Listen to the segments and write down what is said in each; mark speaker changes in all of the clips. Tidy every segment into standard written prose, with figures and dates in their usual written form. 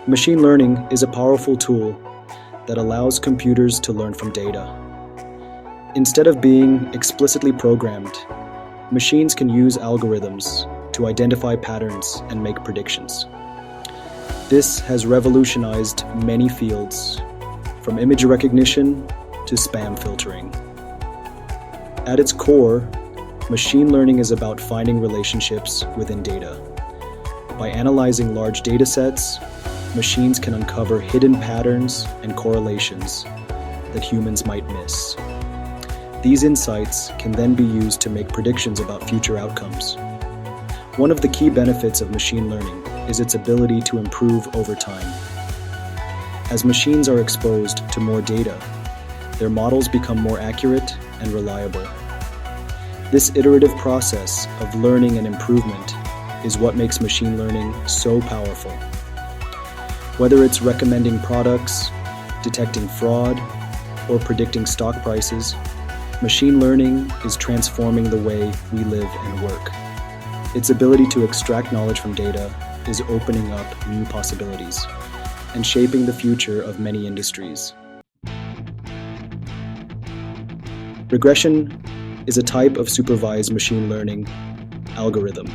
Speaker 1: Machine learning is a powerful tool that allows computers to learn from data. Instead of being explicitly programmed, machines can use algorithms to identify patterns and make predictions. This has revolutionized many fields, from image recognition to spam filtering. At its core, machine learning is about finding relationships within data. By analyzing large data sets, machines can uncover hidden patterns and correlations that humans might miss. These insights can then be used to make predictions about future outcomes. One of the key benefits of machine learning is its ability to improve over time. As machines are exposed to more data, their models become more accurate and reliable. This iterative process of learning and improvement is what makes machine learning so powerful. Whether it's recommending products, detecting fraud, or predicting stock prices, machine learning is transforming the way we live and work. Its ability to extract knowledge from data is opening up new possibilities and shaping the future of many industries. Regression is a type of supervised machine learning algorithm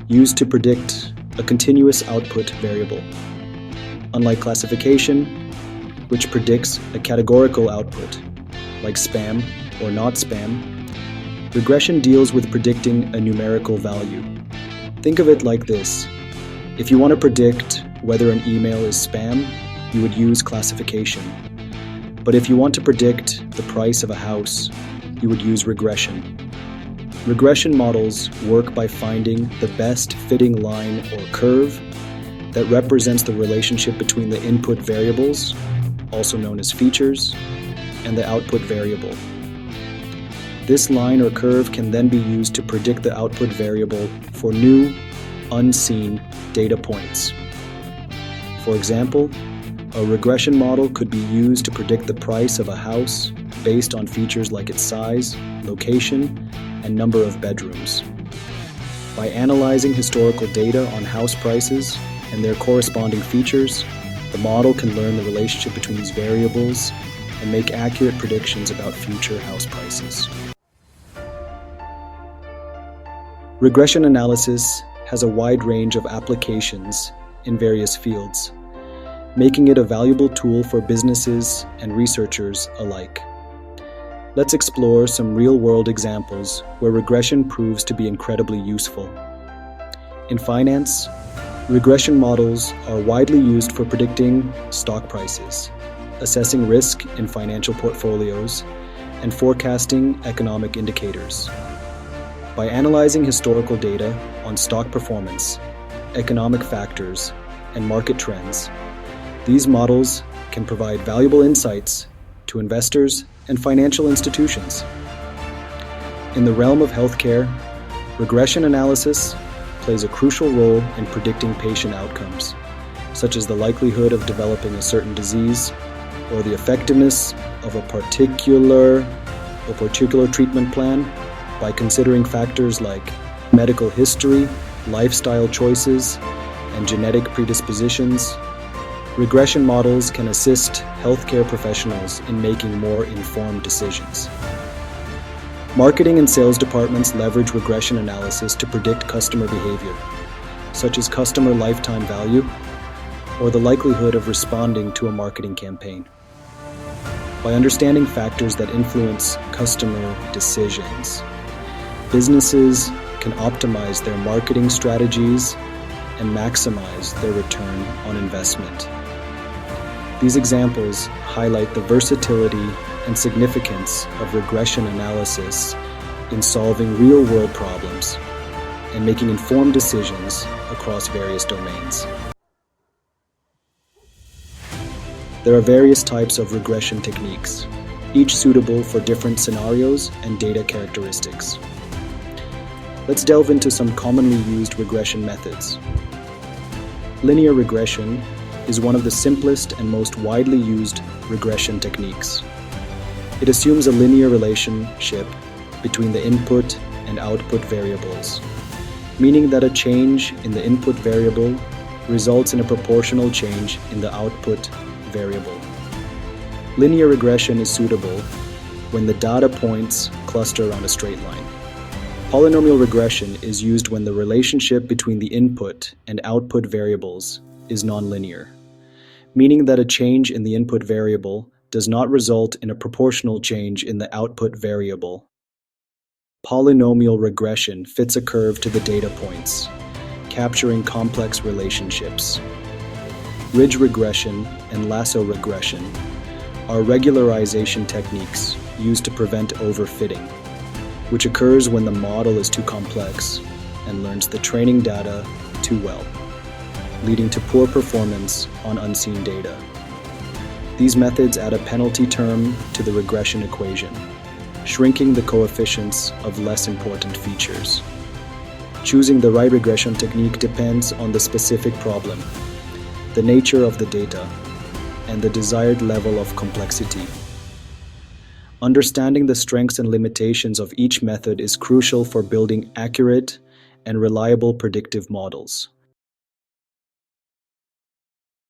Speaker 1: used to predict a continuous output variable. Unlike classification, which predicts a categorical output, like spam or not spam, regression deals with predicting a numerical value. Think of it like this. If you want to predict whether an email is spam, you would use classification. But if you want to predict the price of a house, you would use regression. Regression models work by finding the best fitting line or curve that represents the relationship between the input variables, also known as features, and the output variable. This line or curve can then be used to predict the output variable for new, unseen data points. For example, a regression model could be used to predict the price of a house based on features like its size, location, and number of bedrooms. By analyzing historical data on house prices and their corresponding features, the model can learn the relationship between these variables and make accurate predictions about future house prices. Regression analysis has a wide range of applications in various fields, making it a valuable tool for businesses and researchers alike. Let's explore some real-world examples where regression proves to be incredibly useful. In finance, regression models are widely used for predicting stock prices, assessing risk in financial portfolios, and forecasting economic indicators. By analyzing historical data on stock performance, economic factors, and market trends, these models can provide valuable insights to investors and financial institutions. In the realm of healthcare, regression analysis plays a crucial role in predicting patient outcomes, such as the likelihood of developing a certain disease or the effectiveness of a particular treatment plan by considering factors like medical history, lifestyle choices, and genetic predispositions. Regression models can assist healthcare professionals in making more informed decisions. Marketing and sales departments leverage regression analysis to predict customer behavior, such as customer lifetime value or the likelihood of responding to a marketing campaign. By understanding factors that influence customer decisions, businesses can optimize their marketing strategies and maximize their return on investment. These examples highlight the versatility and significance of regression analysis in solving real-world problems and making informed decisions across various domains. There are various types of regression techniques, each suitable for different scenarios and data characteristics. Let's delve into some commonly used regression methods. Linear regression is one of the simplest and most widely used regression techniques. It assumes a linear relationship between the input and output variables, meaning that a change in the input variable results in a proportional change in the output variable. Linear regression is suitable when the data points cluster around a straight line. Polynomial regression is used when the relationship between the input and output variables is nonlinear, meaning that a change in the input variable does not result in a proportional change in the output variable. Polynomial regression fits a curve to the data points, capturing complex relationships. Ridge regression and lasso regression are regularization techniques used to prevent overfitting, which occurs when the model is too complex and learns the training data too well, leading to poor performance on unseen data. These methods add a penalty term to the regression equation, shrinking the coefficients of less important features. Choosing the right regression technique depends on the specific problem, the nature of the data, and the desired level of complexity. Understanding the strengths and limitations of each method is crucial for building accurate and reliable predictive models.